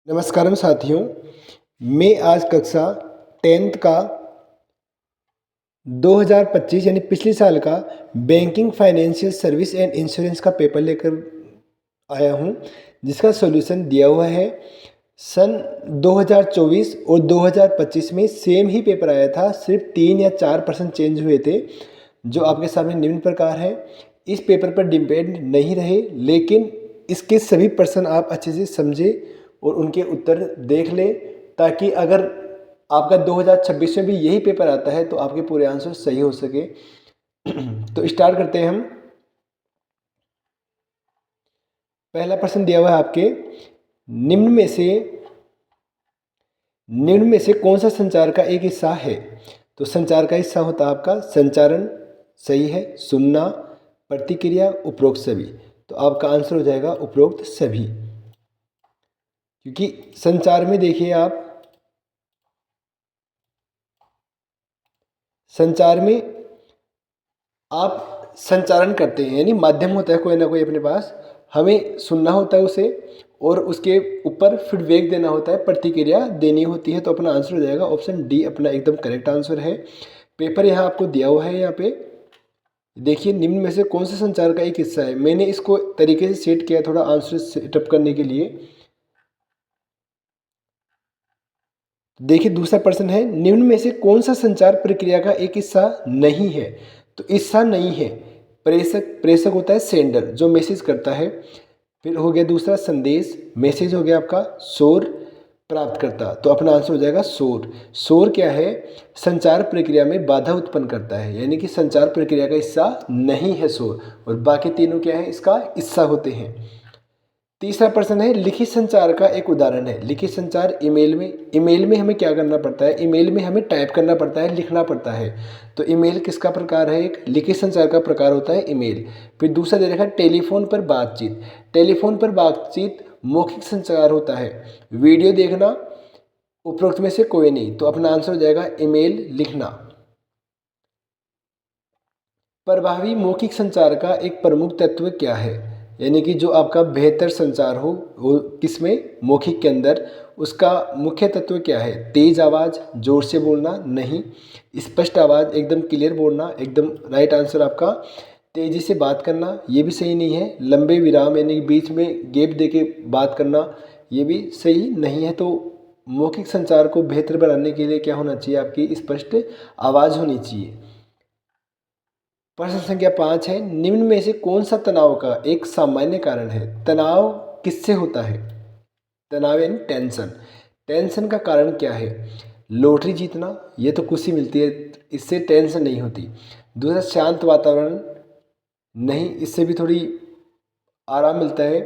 नमस्कारम साथियों, मैं आज कक्षा 10th का 2025 यानी पिछले साल का banking financial service and insurance का पेपर लेकर आया हूं, जिसका सॉल्यूशन दिया हुआ है। सन 2024 और 2025 में सेम ही पेपर आया था, सिर्फ 3 या 4% चेंज हुए थे, जो आपके सामने निम्न प्रकार है। इस पेपर पर डिपेंड नहीं रहे, लेकिन इसके सभी प्रश्न आप अच्छे से समझे और उनके उत्तर देख ले, ताकि अगर आपका 2026 में भी यही पेपर आता है तो आपके पूरे आंसर सही हो सके। तो स्टार्ट करते हैं हम। पहला प्रश्न दिया हुआ है आपके, निम्न में से कौन सा संचार का एक हिस्सा है? तो संचार का हिस्सा होता है आपका संचारण, सही है। सुनना, प्रतिक्रिया, उपरोक्त सभी। तो आपका आंसर हो जाएगा उपरोक्त सभी, क्योंकि संचार में देखिए आप, संचार में आप संचारण करते हैं, यानी माध्यम होता है कोई ना कोई अपने पास, हमें सुनना होता है उसे और उसके ऊपर फीडबैक देना होता है, प्रतिक्रिया देनी होती है। तो अपना आंसर हो जाएगा ऑप्शन डी, अपना एकदम करेक्ट आंसर है। पेपर यहाँ आपको दिया हुआ है, यहाँ पे देखिए निम्न में से कौन सा संचार का एक हिस्सा है। मैंने इसको तरीके से सेट किया थोड़ा आंसर सेटअप करने के लिए। देखिए दूसरा प्रश्न है, निम्न में से कौन सा संचार प्रक्रिया का एक हिस्सा नहीं है? तो हिस्सा नहीं है, प्रेषक होता है सेंडर, जो मैसेज करता है। फिर हो गया दूसरा संदेश, मैसेज हो गया आपका। शोर, प्राप्तकर्ता। तो अपना आंसर हो जाएगा शोर। शोर क्या है? संचार प्रक्रिया में बाधा उत्पन्न करता है, यानी कि संचार प्रक्रिया का हिस्सा नहीं है शोर, और बाकी तीनों क्या है, इसका हिस्सा होते हैं। तीसरा प्रश्न है, लिखित संचार का एक उदाहरण है। लिखित संचार ईमेल में हमें क्या करना पड़ता है? ईमेल में हमें टाइप करना पड़ता है, लिखना पड़ता है। तो ईमेल किसका प्रकार है? एक लिखित संचार का प्रकार होता है ईमेल। फिर दूसरा दे रखा है टेलीफोन पर बातचीत। टेलीफोन पर बातचीत मौखिक संचार होता है। वीडियो देखना, उपरोक्त में से कोई नहीं। तो अपना आंसर हो जाएगा ईमेल लिखना। प्रभावी मौखिक संचार का एक प्रमुख तत्व क्या है? यानी कि जो आपका बेहतर संचार हो वो किसमें? मौखिक के अंदर। उसका मुख्य तत्व क्या है? तेज आवाज़, जोर से बोलना नहीं। स्पष्ट आवाज़, एकदम क्लियर बोलना, एकदम राइट आंसर आपका। तेज़ी से बात करना, ये भी सही नहीं है। लंबे विराम यानी कि बीच में गैप देके बात करना, ये भी सही नहीं है। तो मौखिक संचार को बेहतर बनाने के लिए क्या होना चाहिए? आपकी स्पष्ट आवाज़ होनी चाहिए। प्रश्न संख्या 5 है, निम्न में से कौन सा तनाव का एक सामान्य कारण है? तनाव किससे होता है? तनाव यानी टेंशन। टेंशन का कारण क्या है? लॉटरी जीतना, ये तो खुशी मिलती है, इससे टेंशन नहीं होती। दूसरा शांत वातावरण, नहीं, इससे भी थोड़ी आराम मिलता है।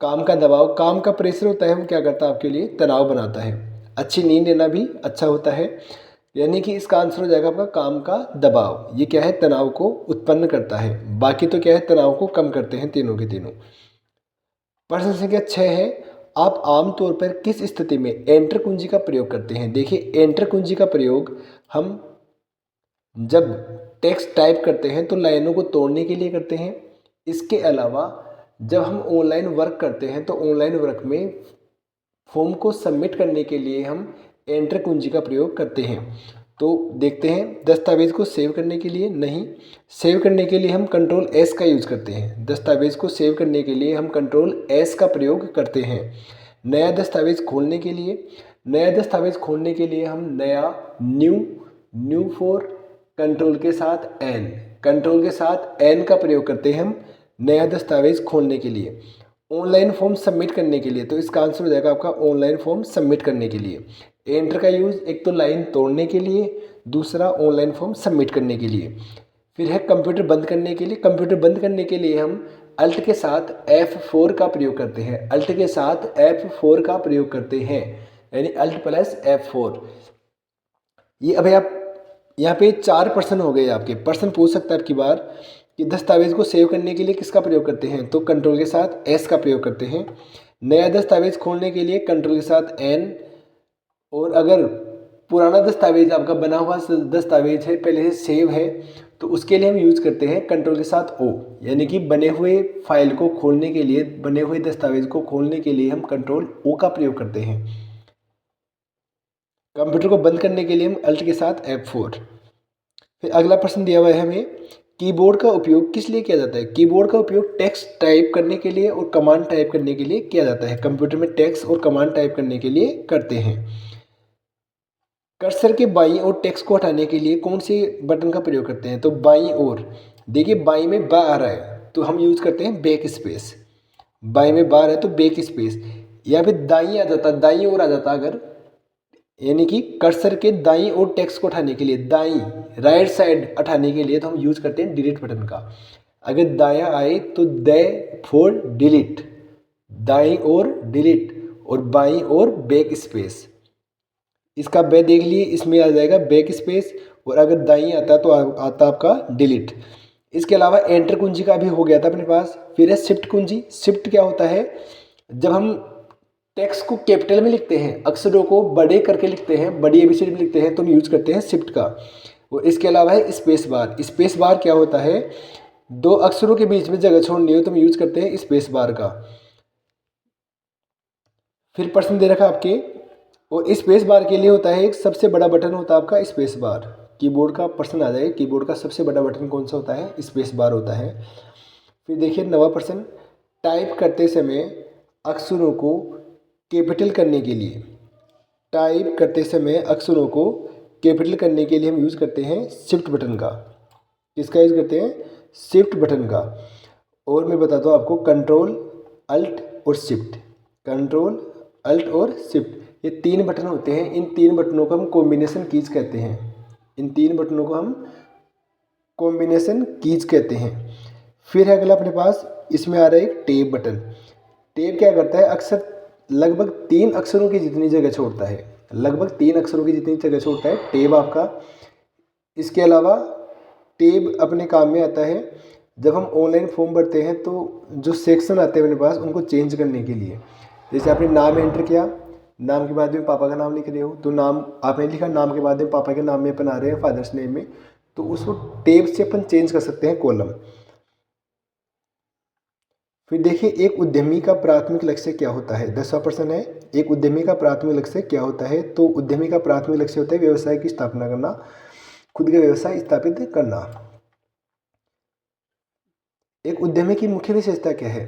काम का दबाव, काम का प्रेशर होता है, वो क्या करता है आपके लिए? तनाव बनाता है। अच्छी नींद लेना भी अच्छा होता है, यानी कि इसका आंसर हो जाएगा आपका काम का दबाव। ये क्या है? तनाव को उत्पन्न करता है। बाकी तो क्या है? तनाव को कम करते हैं तीनों के तीनों। प्रश्न संख्या 6 है, आप आमतौर पर किस स्थिति में एंटर कुंजी का प्रयोग करते हैं? देखिए एंटर कुंजी का प्रयोग हम जब टेक्स्ट टाइप करते हैं तो लाइनों को तोड़ने के लिए करते हैं। इसके अलावा जब हम ऑनलाइन वर्क करते हैं तो ऑनलाइन वर्क में फॉर्म को सबमिट करने के लिए हम एंटर कुंजी का प्रयोग करते हैं। तो देखते हैं, दस्तावेज़ को सेव करने के लिए नहीं, सेव करने के लिए हम कंट्रोल एस का यूज़ करते हैं। दस्तावेज़ को सेव करने के लिए हम कंट्रोल एस का प्रयोग करते हैं। नया दस्तावेज़ खोलने के लिए, नया दस्तावेज़ खोलने के लिए हम नया, न्यू फॉर कंट्रोल के साथ एन, कंट्रोल के साथ एन का प्रयोग करते हैं हम नया दस्तावेज़ खोलने के लिए। ऑनलाइन फॉर्म सबमिट करने के लिए, तो इसका आंसर हो जाएगा आपका ऑनलाइन फॉर्म सबमिट करने के लिए। एंटर का यूज़ एक तो लाइन तोड़ने के लिए, दूसरा ऑनलाइन फॉर्म सबमिट करने के लिए। फिर है कंप्यूटर बंद करने के लिए। कंप्यूटर बंद करने के लिए हम अल्ट के साथ F4 का प्रयोग करते हैं। अल्ट के साथ F4 का प्रयोग करते हैं, यानी अल्ट प्लस F4। ये अभी आप यहाँ पे 4 प्रश्न हो गए आपके। प्रश्न पूछ सकता है आपकी बार कि दस्तावेज़ को सेव करने के लिए किसका प्रयोग करते हैं? तो कंट्रोल के साथ एस का प्रयोग करते हैं। नया दस्तावेज़ खोलने के लिए कंट्रोल के साथ एन। और अगर पुराना दस्तावेज़ आपका बना हुआ दस्तावेज है, पहले से सेव है, तो उसके लिए हम यूज़ करते हैं कंट्रोल के साथ ओ, यानी कि बने हुए फाइल को खोलने के लिए, बने हुए दस्तावेज को खोलने के लिए हम कंट्रोल ओ का प्रयोग करते हैं। कंप्यूटर को बंद करने के लिए हम अल्ट के साथ F4। फिर अगला प्रश्न दिया हुआ है हमें, कीबोर्ड का उपयोग किस लिए किया जाता है? कीबोर्ड का उपयोग टेक्स्ट टाइप करने के लिए और कमांड टाइप करने के लिए किया जाता है। कंप्यूटर में टेक्स्ट और कमांड टाइप करने के लिए करते हैं। कर्सर के बाईं ओर टेक्स्ट को हटाने के लिए कौन से बटन का प्रयोग करते हैं? तो बाईं ओर, देखिए बाईं में बा आ रहा है तो हम यूज़ करते हैं बैक स्पेस। बाईं में बा आ रहा है तो बैक स्पेस, या फिर दाईं आ जाता, दाईं ओर आ जाता अगर, यानी कि कर्सर के दाईं ओर टेक्स्ट को उठाने के लिए, दाईं राइट साइड उठाने के लिए तो हम यूज़ करते हैं डिलीट बटन का। अगर दायां आए तो द फॉर डिलीट, दाईं ओर डिलीट और बाईं ओर बैक स्पेस। इसका बे देख लिए, इसमें आ जाएगा बैक स्पेस, और अगर दाईं आता तो आता आपका डिलीट। इसके अलावा एंटर कुंजी का भी हो गया था अपने पास। फिर है शिफ्ट कुंजी। शिफ्ट क्या होता है? जब हम टेक्स्ट को कैपिटल में लिखते हैं, अक्षरों को बड़े करके लिखते हैं, बड़ी एबीसीडी में लिखते हैं, तो हम यूज़ करते हैं शिफ्ट का। और इसके अलावा है स्पेस बार। स्पेस बार क्या होता है? दो अक्षरों के बीच में जगह छोड़नी हो तो हम यूज़ करते हैं स्पेस बार का। फिर प्रश्न दे रखा आपके, और स्पेस बार के लिए होता है एक सबसे बड़ा बटन होता है आपका स्पेस बार। कीबोर्ड का प्रश्न आ जाए, कीबोर्ड का सबसे बड़ा बटन कौन सा होता है? स्पेस बार होता है। फिर देखिए नवा प्रश्न, टाइप करते समय अक्षरों को कैपिटल करने के लिए, टाइप करते समय अक्षरों को कैपिटल करने के लिए हम यूज़ करते हैं शिफ्ट बटन का। किसका यूज़ करते हैं? शिफ्ट बटन का। और मैं बताता हूँ आपको, कंट्रोल अल्ट और शिफ्ट, कंट्रोल अल्ट और शिफ्ट, ये तीन बटन होते हैं। इन तीन बटनों को हम कॉम्बिनेशन कीज कहते हैं। इन तीन बटनों को हम कॉम्बिनेशन कीज कहते हैं। फिर है अगला अपने पास, इसमें आ रहा है एक टेब बटन। टेब क्या करता है? अक्सर लगभग 3 अक्षरों की जितनी जगह छोड़ता है, लगभग 3 अक्षरों की जितनी जगह छोड़ता है टेब आपका। इसके अलावा टेब अपने काम में आता है जब हम ऑनलाइन फॉर्म भरते हैं तो जो सेक्शन आते हैं अपने पास उनको चेंज करने के लिए। जैसे आपने नाम एंटर किया, नाम के बाद में पापा का नाम लिख रहे हो, तो नाम आपने लिखा, नाम के बाद में पापा के नाम में अपन आ रहे हैं फादर्स नेम में, तो उसको टेब से अपन चेंज कर सकते हैं कॉलम। फिर देखिए, एक उद्यमी का प्राथमिक लक्ष्य क्या होता है? 10वां प्रश्न है, एक उद्यमी का प्राथमिक लक्ष्य क्या होता है? तो उद्यमी का प्राथमिक लक्ष्य होता है व्यवसाय की स्थापना करना, खुद का व्यवसाय स्थापित करना। एक उद्यमी की मुख्य विशेषता क्या है?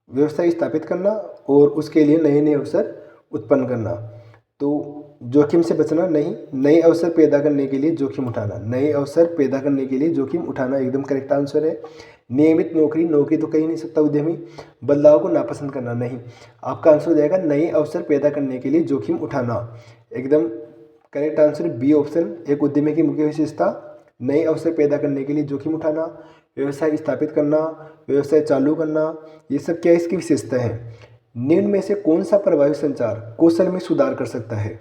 व्यवसाय स्थापित करना और उसके लिए नए नए अवसर उत्पन्न करना। तो जोखिम से बचना नहीं, नए अवसर पैदा करने के लिए जोखिम उठाना, नए अवसर पैदा करने के लिए जोखिम उठाना एकदम करेक्ट आंसर है। नियमित नौकरी, नौकरी तो कह ही नहीं सकता उद्यमी। बदलाव को नापसंद करना, नहीं, आपका आंसर हो जाएगा नए अवसर पैदा करने के लिए जोखिम उठाना, एकदम करेक्ट आंसर बी ऑप्शन। एक उद्यमी की मुख्य विशेषता नए अवसर पैदा करने के लिए जोखिम उठाना, व्यवसाय स्थापित करना, व्यवसाय चालू करना, ये सब क्या इसकी विशेषता है। निम्न में से कौन सा प्रभावी संचार कौशल में सुधार कर सकता है?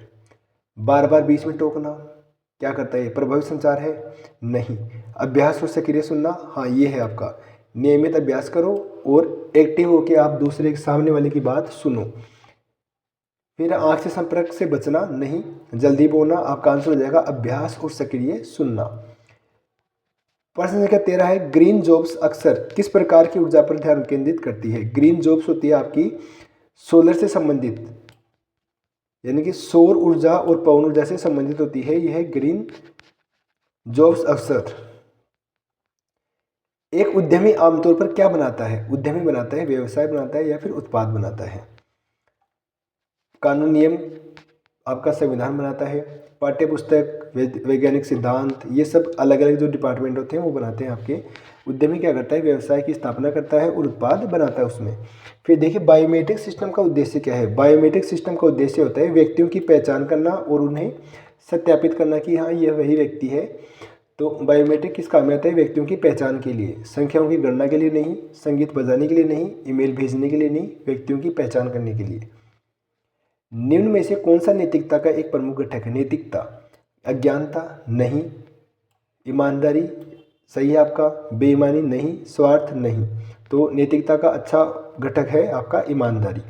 बार बार बीच में टोकना क्या करता है? प्रभावी संचार है? नहीं। अभ्यास और सक्रिय सुनना, हाँ ये है आपका। नियमित अभ्यास करो और एक्टिव होकर आप दूसरे के सामने वाले की बात सुनो। फिर आंख से संपर्क से बचना, नहीं। जल्दी बोलना, आपका आंसर हो जाएगा अभ्यास और सक्रिय सुनना। प्रश्न संख्या 13 है, ग्रीन जॉब्स अक्सर किस प्रकार की ऊर्जा पर ध्यान केंद्रित करती है? ग्रीन जॉब्स होती है आपकी सोलर से संबंधित, यानी कि सौर ऊर्जा और पवन ऊर्जा से संबंधित होती है। यह ग्रीन जॉब्स अक्सर। एक उद्यमी आमतौर पर क्या बनाता है? उद्यमी बनाता है व्यवसाय बनाता है या फिर उत्पाद बनाता है। कानून नियम आपका संविधान बनाता है, पाठ्य पुस्तक, वैज्ञानिक सिद्धांत, ये सब अलग अलग जो डिपार्टमेंट होते हैं वो बनाते हैं आपके। उद्यमी क्या करता है? व्यवसाय की स्थापना करता है और उत्पाद बनाता है उसमें। फिर देखिए, बायोमेट्रिक सिस्टम का उद्देश्य क्या है? बायोमेट्रिक सिस्टम का उद्देश्य होता है व्यक्तियों की पहचान करना और उन्हें सत्यापित करना कि हाँ यह वही व्यक्ति है। तो बायोमेट्रिक किस काम में आता है? व्यक्तियों की पहचान के लिए, संख्याओं की गणना के लिए नहीं, संगीत बजाने के लिए नहीं, ईमेल भेजने के लिए नहीं, व्यक्तियों की पहचान करने के लिए। निम्न में से कौन सा नैतिकता का एक प्रमुख घटक है? नैतिकता, अज्ञानता, नहीं। ईमानदारी, सही है आपका। बेईमानी, नहीं। स्वार्थ, नहीं। तो नैतिकता का अच्छा घटक है आपका ईमानदारी।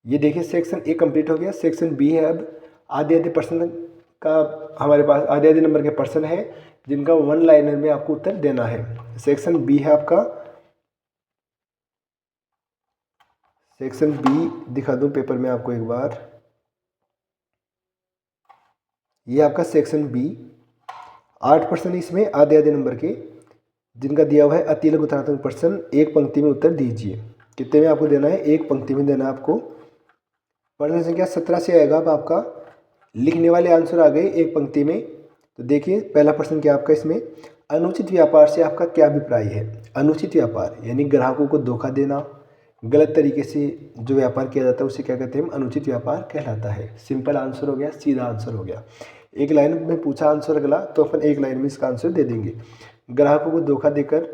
ये देखिए, सेक्शन ए कंप्लीट हो गया। सेक्शन बी है अब आधे आधे प्रश्न का हमारे पास आधे आधे नंबर के प्रश्न है जिनका वन लाइनर में आपको उत्तर देना है। सेक्शन बी है आपका, सेक्शन बी दिखा दूं पेपर में आपको एक बार, ये आपका सेक्शन बी 8 प्रश्न इसमें आधे आधे नंबर के जिनका दिया हुआ है अति लघु गुणात्मक प्रश्न, एक पंक्ति में उत्तर दीजिए। कितने में आपको देना है? एक पंक्ति में देना है आपको। प्रश्न संख्या 17 से आएगा। अब आपका लिखने वाले आंसर आ गए एक पंक्ति में। तो देखिए पहला प्रश्न क्या आपका इसमें, अनुचित व्यापार से आपका क्या अभिप्राय है? अनुचित व्यापार यानी ग्राहकों को धोखा देना, गलत तरीके से जो व्यापार किया जाता है उसे क्या कहते हैं हम? अनुचित व्यापार कहलाता है। सिंपल आंसर हो गया, सीधा आंसर हो गया। एक लाइन में पूछा आंसर अगला तो अपन एक लाइन में इसका आंसर दे देंगे। ग्राहकों को धोखा देकर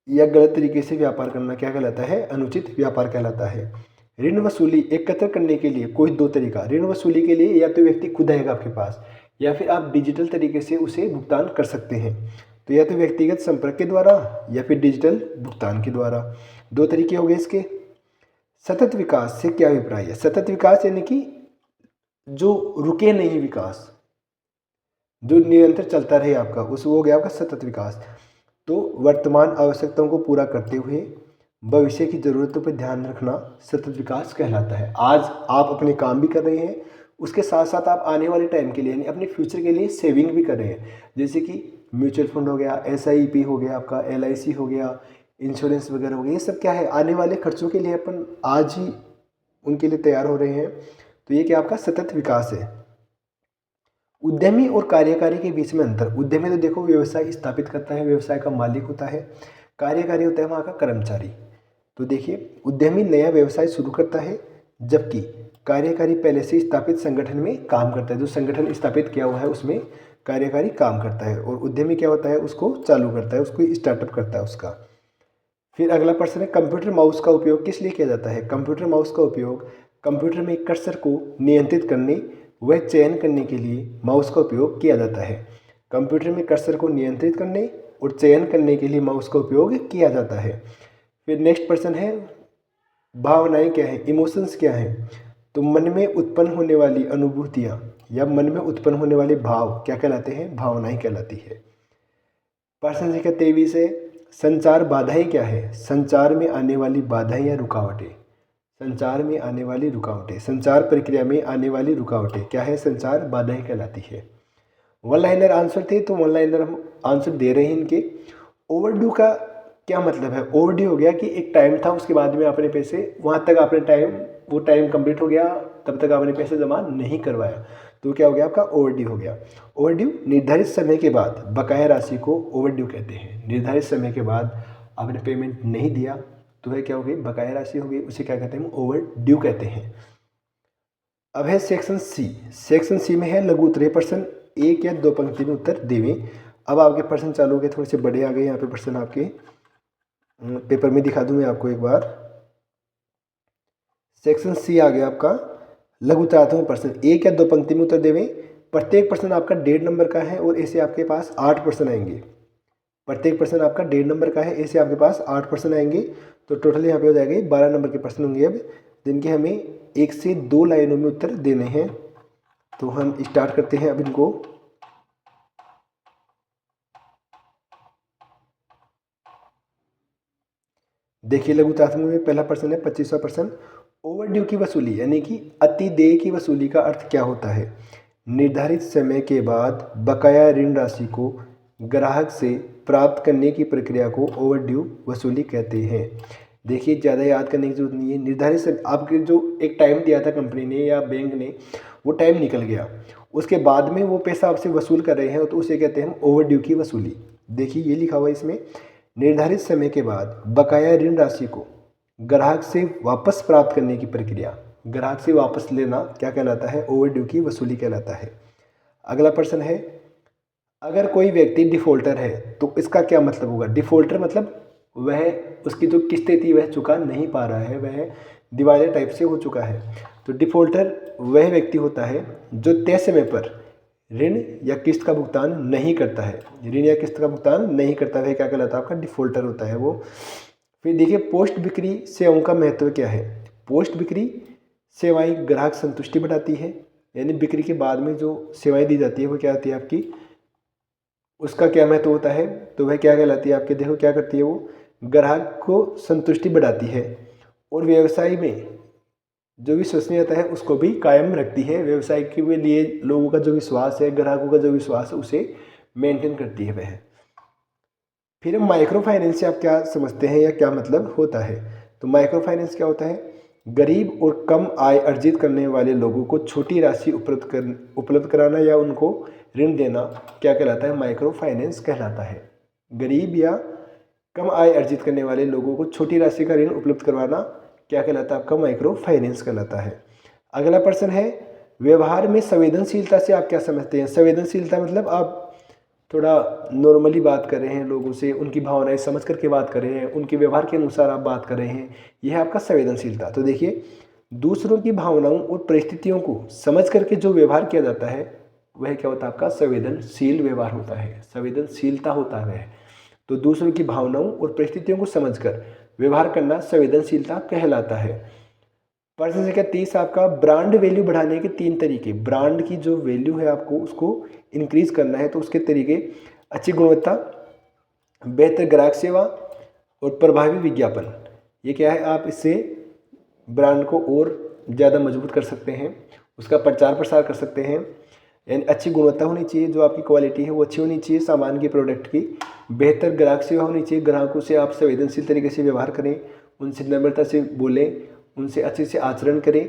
या गलत तरीके से व्यापार करना क्या कहलाता है? अनुचित व्यापार कहलाता है। ऋण वसूली एकत्र करने के लिए कोई दो तरीका। ऋण वसूली के लिए या तो व्यक्ति खुद आएगा आपके पास या फिर आप डिजिटल तरीके से उसे भुगतान कर सकते हैं। तो या तो व्यक्तिगत संपर्क के द्वारा या फिर डिजिटल भुगतान के द्वारा, दो तरीके हो गए इसके। सतत विकास से क्या अभिप्राय है? सतत विकास यानी कि जो रुके नहीं विकास, जो निरंतर चलता रहे आपका, उस वो हो गया आपका सतत विकास। तो वर्तमान आवश्यकताओं को पूरा करते हुए भविष्य की ज़रूरतों पर ध्यान रखना सतत विकास कहलाता है। आज आप अपने काम भी कर रहे हैं, उसके साथ साथ आप आने वाले टाइम के लिए यानी अपने फ्यूचर के लिए सेविंग भी कर रहे हैं, जैसे कि म्यूचुअल फंड हो गया, SIP हो गया आपका, LIC हो गया, इंश्योरेंस वगैरह हो गया। ये सब क्या है? आने वाले खर्चों के लिए अपन आज ही उनके लिए तैयार हो रहे हैं। तो ये क्या आपका सतत विकास है। उद्यमी और कार्यकारी के बीच में अंतर। उद्यमी तो देखो व्यवसाय स्थापित करता है, व्यवसाय का मालिक होता है। कार्यकारी होता है वहाँ का कर्मचारी। तो देखिए उद्यमी नया व्यवसाय शुरू करता है जबकि कार्यकारी पहले से स्थापित संगठन में काम करता है। जो संगठन स्थापित किया हुआ है उसमें कार्यकारी काम करता है और उद्यमी क्या होता है? उसको चालू करता है, उसको स्टार्टअप करता है उसका। फिर अगला प्रश्न है कंप्यूटर माउस का उपयोग किस लिए किया जाता है? कंप्यूटर माउस का उपयोग कंप्यूटर में कर्सर को नियंत्रित करने व चयन करने के लिए माउस का उपयोग किया जाता है। कंप्यूटर में कर्सर को नियंत्रित करने और चयन करने के लिए माउस का उपयोग किया जाता है। फिर नेक्स्ट प्रश्न है भावनाएं क्या है? इमोशंस क्या है? तो मन में उत्पन्न होने वाली अनुभूतियाँ या मन में उत्पन्न होने वाले भाव क्या कहलाते हैं? भावनाएं कहलाती है। प्रश्न संख्या 23 है संचार बाधाएं क्या है? संचार में आने वाली बाधाएं या रुकावटें। संचार में आने वाली रुकावटें, संचार प्रक्रिया में आने वाली रुकावटें क्या है? संचार बाधाएं कहलाती है। वन लाइनर आंसर थे तो वन लाइनर हम आंसर दे रहे हैं इनके। ओवरड्यू का क्या मतलब है? ओवरड्यू हो गया कि एक टाइम था उसके बाद में आपने पैसे वहाँ तक आपने वो टाइम कंप्लीट हो गया तब तक आपने पैसे जमा नहीं करवाया, तो क्या हो गया आपका? ओवरड्यू हो गया। ओवरड्यू निर्धारित समय के बाद बकाया राशि को ओवरड्यू कहते हैं। निर्धारित समय के बाद आपने पेमेंट नहीं दिया तो वह क्या हो गई? बकाया राशि हो गई, उसे क्या कहते हैं? ओवरड्यू कहते हैं। अब है सेक्शन सी। सेक्शन सी में है लघु उत्तरीय प्रश्न, एक या दो पंक्ति में उत्तर देवें। अब आपके प्रश्न चालू हो गए, थोड़े से बड़े आ गए यहाँ पे प्रश्न आपके पेपर में दिखा दूं मैं आपको एक बार। सेक्शन सी आ गया आपका लघु उत्तरात्मक प्रश्न, एक या दो पंक्ति में उत्तर देवें। प्रत्येक प्रश्न आपका 1.5 नंबर का है और ऐसे आपके पास 8 प्रश्न आएंगे। प्रत्येक प्रश्न आपका 1.5 नंबर का है, ऐसे आपके पास 8 प्रश्न आएंगे। तो टोटल यहाँ पे हो जाएंगे 12 नंबर के प्रश्न होंगे अब, जिनके हमें 1 से 2 लाइनों में उत्तर देने हैं। तो हम स्टार्ट करते हैं अब इनको। देखिए लघु उत्तरात्मक में पहला प्रश्न है 25वां प्रश्न, ओवरड्यू की वसूली यानी कि अतिदेय की वसूली का अर्थ क्या होता है? निर्धारित समय के बाद बकाया ऋण राशि को ग्राहक से प्राप्त करने की प्रक्रिया को ओवरड्यू वसूली कहते हैं। देखिए ज़्यादा याद करने की जरूरत नहीं है। निर्धारित समय आपके जो एक टाइम दिया था कंपनी ने या बैंक ने, वो टाइम निकल गया, उसके बाद में वो पैसा आपसे वसूल कर रहे हैं तो उसे कहते हैं हम ओवरड्यू की वसूली। देखिए ये लिखा हुआ है इसमें, निर्धारित समय के बाद बकाया ऋण राशि को ग्राहक से वापस प्राप्त करने की प्रक्रिया, ग्राहक से वापस लेना क्या कहलाता है? ओवरड्यू की वसूली कहलाता है। अगला प्रश्न है अगर कोई व्यक्ति डिफॉल्टर है तो इसका क्या मतलब होगा? डिफॉल्टर मतलब वह उसकी जो किस्तें थी वह चुका नहीं पा रहा है, वह दिवालिया टाइप से हो चुका है। तो डिफॉल्टर वह व्यक्ति होता है जो तय समय पर ऋण या किस्त का भुगतान नहीं करता है। ऋण या किस्त का भुगतान नहीं करता है क्या कहलाता है? आपका डिफॉल्टर होता है वो। फिर देखिए पोस्ट बिक्री सेवाओं का महत्व क्या है? पोस्ट बिक्री सेवाएं ग्राहक संतुष्टि बढ़ाती है, यानी बिक्री के बाद में जो सेवाएं दी जाती है वो क्या होती है आपकी, उसका क्या महत्व होता है, तो वह क्या कहलाती है आपके, देखो क्या करती है वो, ग्राहक को संतुष्टि बढ़ाती है और व्यवसाय में जो विश्वसनीयता है उसको भी कायम रखती है। व्यवसाय के लिए लोगों का जो विश्वास है, ग्राहकों का जो विश्वास है, उसे मेंटेन करती है वह। फिर हम माइक्रो फाइनेंस से आप क्या समझते हैं या क्या मतलब होता है, तो माइक्रो फाइनेंस क्या होता है, गरीब और कम आय अर्जित करने वाले लोगों को छोटी राशि उपलब्ध कराना या उनको ऋण देना क्या कहलाता है, माइक्रो फाइनेंस कहलाता है। गरीब या कम आय अर्जित करने वाले लोगों को छोटी राशि का ऋण उपलब्ध करवाना क्या कहलाता है आपका, माइक्रो फाइनेंस कहलाता है। अगला प्रश्न है, व्यवहार में संवेदनशीलता से आप क्या समझते हैं। संवेदनशीलता मतलब आप थोड़ा नॉर्मली बात कर रहे हैं लोगों से, उनकी भावनाएं समझ करके बात कर रहे हैं, उनके व्यवहार के अनुसार आप बात कर रहे हैं, यह है आपका संवेदनशीलता। तो देखिए, दूसरों की भावनाओं और परिस्थितियों को समझ करके जो व्यवहार किया जाता है वह क्या होता है आपका, संवेदनशील व्यवहार होता है, संवेदनशीलता होता है वह। तो दूसरों की भावनाओं और परिस्थितियों को समझकर व्यवहार करना संवेदनशीलता कहलाता है। प्रश्न संख्या 30 आपका, ब्रांड वैल्यू बढ़ाने के 3 तरीके। ब्रांड की जो वैल्यू है आपको उसको इंक्रीज करना है तो उसके तरीके, अच्छी गुणवत्ता, बेहतर ग्राहक सेवा और प्रभावी विज्ञापन। ये क्या है, आप इससे ब्रांड को और ज़्यादा मजबूत कर सकते हैं, उसका प्रचार प्रसार कर सकते हैं। यानी अच्छी गुणवत्ता होनी चाहिए, जो आपकी क्वालिटी है वो अच्छी होनी चाहिए सामान की, प्रोडक्ट की। बेहतर ग्राहक सेवा होनी चाहिए, ग्राहकों से आप संवेदनशील तरीके से व्यवहार करें, उनसे नम्रता से बोलें, उनसे अच्छे से आचरण करें।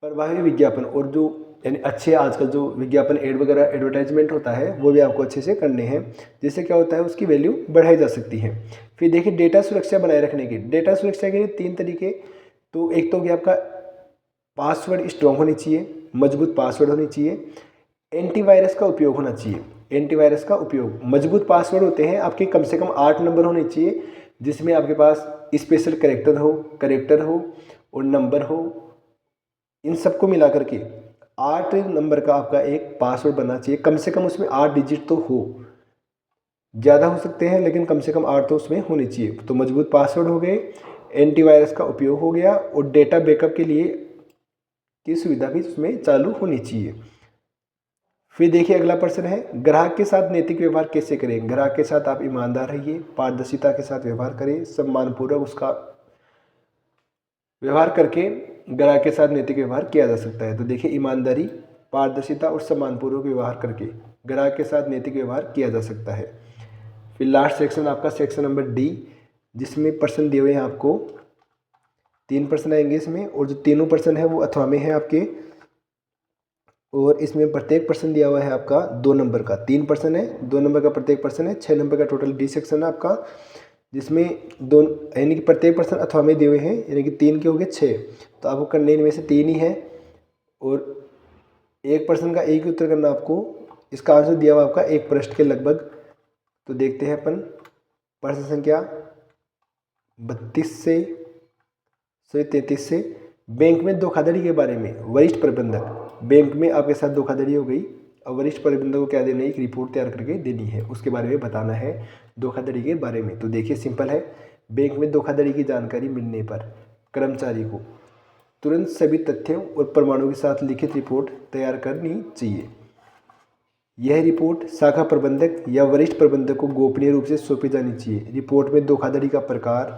प्रभावी विज्ञापन, और जो यानी अच्छे आजकल जो विज्ञापन एड वगैरह एडवर्टाइजमेंट होता है वो भी आपको अच्छे से करने हैं, जिससे क्या होता है उसकी वैल्यू बढ़ाई जा सकती है। फिर देखिए, डेटा सुरक्षा बनाए रखने की। डेटा सुरक्षा के लिए 3 तरीके, तो एक तो हो गया आपका पासवर्ड स्ट्रॉन्ग होनी चाहिए, मजबूत पासवर्ड होनी चाहिए, एंटीवायरस का उपयोग होना चाहिए। एंटीवायरस का उपयोग, मजबूत पासवर्ड होते हैं आपके कम से कम 8 नंबर होने चाहिए, जिसमें आपके पास स्पेशल करेक्टर हो और नंबर हो, इन सबको मिला करके 8 नंबर का आपका एक पासवर्ड बनना चाहिए। कम से कम उसमें 8 डिजिट तो हो, ज़्यादा हो सकते हैं लेकिन कम से कम 8 तो उसमें होने चाहिए। तो मजबूत पासवर्ड हो गए, एंटीवायरस का उपयोग हो गया, और डेटा बैकअप के लिए की सुविधा भी उसमें चालू होनी चाहिए। फिर देखिए, अगला प्रश्न है, ग्राहक के साथ नैतिक व्यवहार कैसे करें। ग्राहक के साथ आप ईमानदार रहिए, पारदर्शिता के साथ व्यवहार करें, सम्मानपूर्वक उसका व्यवहार करके ग्राहक के साथ नैतिक व्यवहार किया जा सकता है। तो देखिए, ईमानदारी, पारदर्शिता और सम्मानपूर्वक व्यवहार करके ग्राहक के साथ नैतिक व्यवहार किया जा सकता है। फिर लास्ट सेक्शन आपका सेक्शन नंबर डी, जिसमें प्रश्न दिए हुए हैं आपको 3 प्रश्न आएंगे इसमें, और जो तीनों प्रश्न है वो अथवा में है आपके, और इसमें प्रत्येक प्रश्न दिया हुआ है आपका 2 नंबर का। 3 प्रश्न है, 2 नंबर का प्रत्येक प्रश्न है, 6 नंबर का टोटल डी सेक्शन है आपका, जिसमें दो यानी कि प्रत्येक प्रश्न अथवा में दिए हुए हैं, यानी कि 3 के हो गए 6, तो आपको करने इनमें से 3 ही है, और एक प्रश्न का एक ही उत्तर करना आपको। इसका आंसर दिया हुआ आपका एक पृष्ठ के लगभग। तो देखते हैं अपन प्रश्न संख्या 32 से 133 से, बैंक में धोखाधड़ी के बारे में वरिष्ठ प्रबंधक, बैंक में आपके साथ धोखाधड़ी हो गई, अब वरिष्ठ प्रबंधक को क्या देना है, एक रिपोर्ट तैयार करके देनी है, उसके बारे में बताना है धोखाधड़ी के बारे में। तो देखिए, सिंपल है, बैंक में धोखाधड़ी की जानकारी मिलने पर कर्मचारी को तुरंत सभी तथ्यों और प्रमाणों के साथ लिखित रिपोर्ट तैयार करनी चाहिए। यह रिपोर्ट शाखा प्रबंधक या वरिष्ठ प्रबंधक को गोपनीय रूप से सौंपी जानी चाहिए। रिपोर्ट में धोखाधड़ी का प्रकार,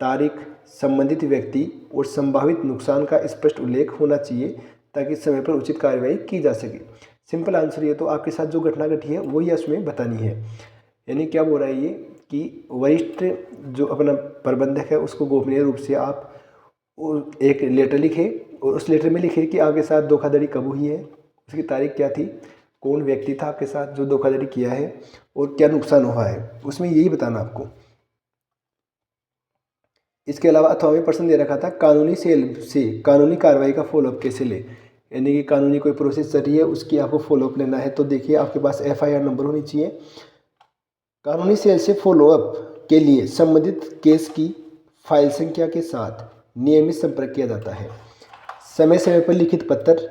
तारीख, संबंधित व्यक्ति और संभावित नुकसान का स्पष्ट उल्लेख होना चाहिए, ताकि समय पर उचित कार्रवाई की जा सके। सिंपल आंसर ये, तो आपके साथ जो घटना घटी है वही उसमें बतानी है। यानी क्या बोल रहा है ये, कि वरिष्ठ जो अपना प्रबंधक है उसको गोपनीय रूप से आप एक लेटर लिखे, और उस लेटर में लिखे कि आपके साथ धोखाधड़ी कब हुई है, उसकी तारीख क्या थी, कौन व्यक्ति था आपके साथ जो धोखाधड़ी किया है, और क्या नुकसान हुआ है, उसमें यही बताना आपको। इसके अलावा अथवा में प्रश्न दे रखा था, कानूनी सेल से कानूनी कार्रवाई का फॉलोअप कैसे ले, यानी कि कानूनी कोई प्रोसेस चल रही है उसकी आपको फॉलोअप लेना है। तो देखिए, आपके पास FIR नंबर होनी चाहिए। कानूनी सेल से फॉलोअप के लिए संबंधित केस की फाइल संख्या के साथ नियमित संपर्क किया जाता है। समय समय पर लिखित पत्र,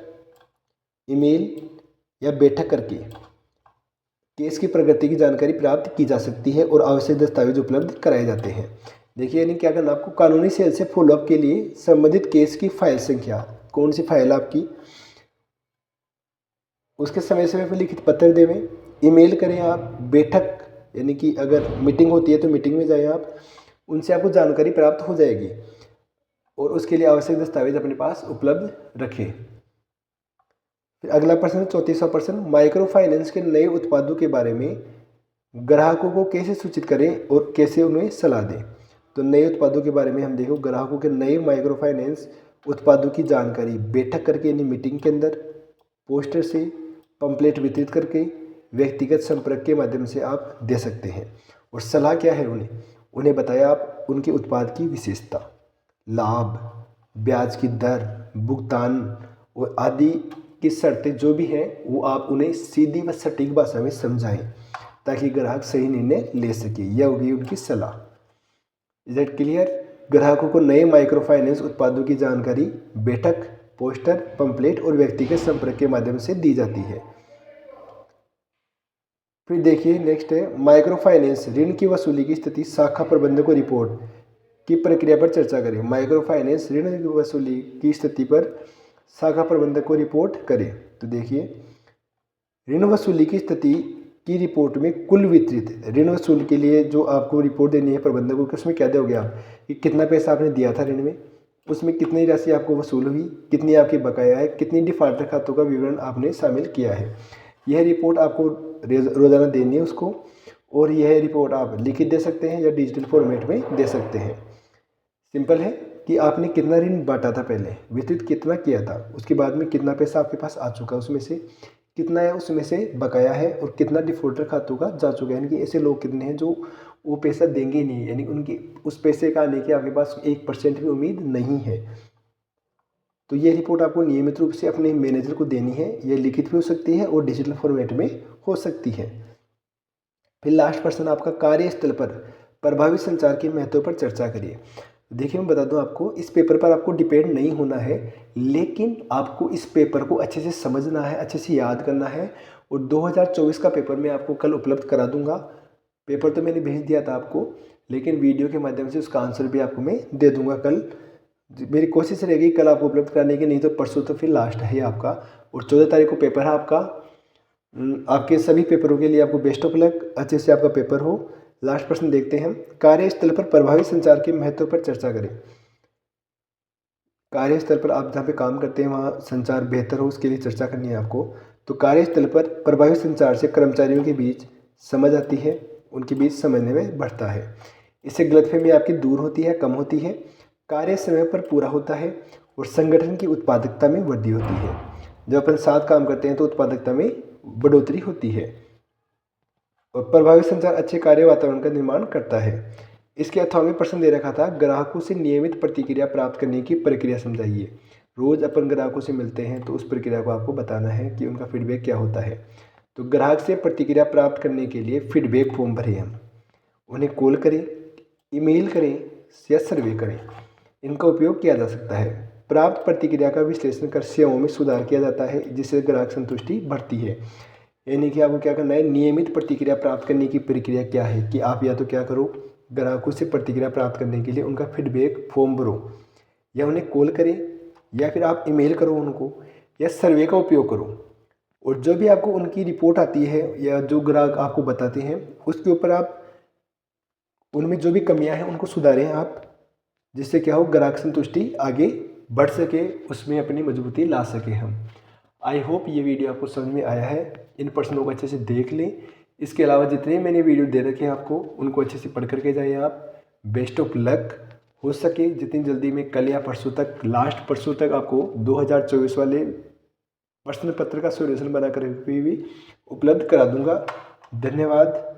ईमेल या बैठक करके केस की प्रगति की जानकारी प्राप्त की जा सकती है, और आवश्यक दस्तावेज उपलब्ध कराए जाते हैं। देखिए, यानी क्या करना आपको, कानूनी सेल से फॉलोअप के लिए संबंधित केस की फाइल संख्या, कौन सी फाइल आपकी, उसके समय पर लिखित पत्र देवें, ईमेल करें आप, बैठक यानी कि अगर मीटिंग होती है तो मीटिंग में जाएं आप, उनसे आपको जानकारी प्राप्त हो जाएगी और उसके लिए आवश्यक दस्तावेज अपने पास उपलब्ध रखें। फिर अगला प्रश्न 34वां प्रश्न, माइक्रो फाइनेंस के नए उत्पादों के बारे में ग्राहकों को कैसे सूचित करें और कैसे उन्हें सलाह दें। तो नए उत्पादों के बारे में हम देखो, ग्राहकों के नए माइक्रो फाइनेंस उत्पादों की जानकारी बैठक करके यानी मीटिंग के अंदर, पोस्टर से, पंपलेट वितरित करके, व्यक्तिगत संपर्क के माध्यम से आप दे सकते हैं। और सलाह क्या है उन्हें बताया आप उनके उत्पाद की विशेषता, लाभ, ब्याज की दर, भुगतान और आदि की शर्तें जो भी हैं वो आप उन्हें सीधी व सटीक भाषा में समझाएं ताकि ग्राहक सही निर्णय ले सके। यह होगी उनकी सलाह। Is it clear? ग्राहकों को नए माइक्रो फाइनेंस उत्पादों की जानकारी बैठक, पोस्टर, पंपलेट और व्यक्तिगत संपर्क के माध्यम से दी जाती है। फिर देखिए नेक्स्ट है, माइक्रो फाइनेंस ऋण की वसूली की स्थिति शाखा प्रबंधक को रिपोर्ट की प्रक्रिया पर चर्चा करें। माइक्रो फाइनेंस ऋण की वसूली की स्थिति पर शाखा प्रबंधक को रिपोर्ट करें। तो देखिए, ऋण वसूली की स्थिति की रिपोर्ट में कुल वितरित ऋण वसूल के लिए जो आपको रिपोर्ट देनी है प्रबंधक को, उसमें क्या दोगे आप कि कितना पैसा आपने दिया था ऋण में, उसमें कितनी राशि आपको वसूल हुई, कितनी आपकी बकाया है, कितनी डिफाल्टर खातों का विवरण आपने शामिल किया है। यह रिपोर्ट आपको रोज़ाना देनी है उसको, और यह रिपोर्ट आप लिखित दे सकते हैं या डिजिटल फॉर्मेट में दे सकते हैं। सिंपल है कि आपने कितना ऋण बांटा था, पहले वितरित कितना किया था, उसके बाद में कितना पैसा आपके पास आ चुका, उसमें से कितना है उसमें से बकाया है, और कितना डिफॉल्टर खातों का जा चुका है। यानी कि ऐसे लोग कितने हैं जो वो पैसा देंगे नहीं, यानी उनकी उस पैसे का आने की आपके पास 1% भी उम्मीद नहीं है। तो ये रिपोर्ट आपको नियमित रूप से अपने मैनेजर को देनी है। यह लिखित भी हो सकती है और डिजिटल फॉर्मेट में हो सकती है। फिर लास्ट प्रश्न आपका, कार्यस्थल पर प्रभावी संचार के महत्व पर चर्चा करिए। देखिए मैं बता दूं आपको, इस पेपर पर आपको डिपेंड नहीं होना है, लेकिन आपको इस पेपर को अच्छे से समझना है, अच्छे से याद करना है। और 2024 का पेपर मैं आपको कल उपलब्ध करा दूंगा। पेपर तो मैंने भेज दिया था आपको, लेकिन वीडियो के माध्यम से उसका आंसर भी आपको मैं दे दूंगा कल। मेरी कोशिश रहेगी कल आपको उपलब्ध कराने की, नहीं तो परसों तो फिर लास्ट है आपका। और 14 तारीख को पेपर है आपका। आपके सभी पेपरों के लिए आपको बेस्ट ऑफ लक, अच्छे से आपका पेपर हो। लास्ट प्रश्न देखते हैं, कार्यस्थल पर प्रभावी संचार के महत्व पर चर्चा करें। कार्यस्थल पर आप जहाँ पे काम करते हैं वहाँ संचार बेहतर हो, उसके लिए चर्चा करनी है आपको। तो कार्यस्थल पर प्रभावी संचार से कर्मचारियों के बीच समझ आती है, उनके बीच समझने में बढ़ता है। इससे गलतफहमी आपकी दूर होती है, कम होती है, कार्य समय पर पूरा होता है और संगठन की उत्पादकता में वृद्धि होती है। जब अपन साथ काम करते हैं तो उत्पादकता में बढ़ोतरी होती है। और प्रभावी संचार अच्छे कार्य वातावरण का निर्माण करता है। इसके 8वां प्रश्न दे रखा था, ग्राहकों से नियमित प्रतिक्रिया प्राप्त करने की प्रक्रिया समझाइए। रोज अपन ग्राहकों से मिलते हैं तो उस प्रक्रिया को आपको बताना है कि उनका फीडबैक क्या होता है। तो ग्राहक से प्रतिक्रिया प्राप्त करने के लिए फीडबैक फॉर्म भरें हम, उन्हें कॉल करें, ईमेल करें या सर्वे करें। इनका उपयोग किया जा सकता है। प्राप्त प्रतिक्रिया का विश्लेषण कर सेवाओं में सुधार किया जाता है, जिससे ग्राहक संतुष्टि बढ़ती है। यानी कि आपको क्या करना है, नियमित प्रतिक्रिया प्राप्त करने की प्रक्रिया क्या है कि आप या तो क्या करो, ग्राहकों से प्रतिक्रिया प्राप्त करने के लिए उनका फीडबैक फॉर्म भरो, या उन्हें कॉल करें, या फिर आप ईमेल करो उनको, या सर्वे का उपयोग करो। और जो भी आपको उनकी रिपोर्ट आती है या जो ग्राहक आपको बताते हैं उसके ऊपर आप उनमें जो भी कमियां हैं उनको सुधारें आप, जिससे क्या हो, ग्राहक संतुष्टि आगे बढ़ सके, उसमें अपनी मजबूती ला सके हम। आई होप ये वीडियो आपको समझ में आया है। इन प्रश्नों को अच्छे से देख लें। इसके अलावा जितने मैंने वीडियो दे रखे हैं आपको, उनको अच्छे से पढ़ करके जाइए आप। Best of luck. हो सके जितनी जल्दी मैं कल या परसों तक, लास्ट परसों तक आपको 2024 वाले प्रश्न पत्र का सॉल्यूशन बना कर भी उपलब्ध करा दूंगा। धन्यवाद।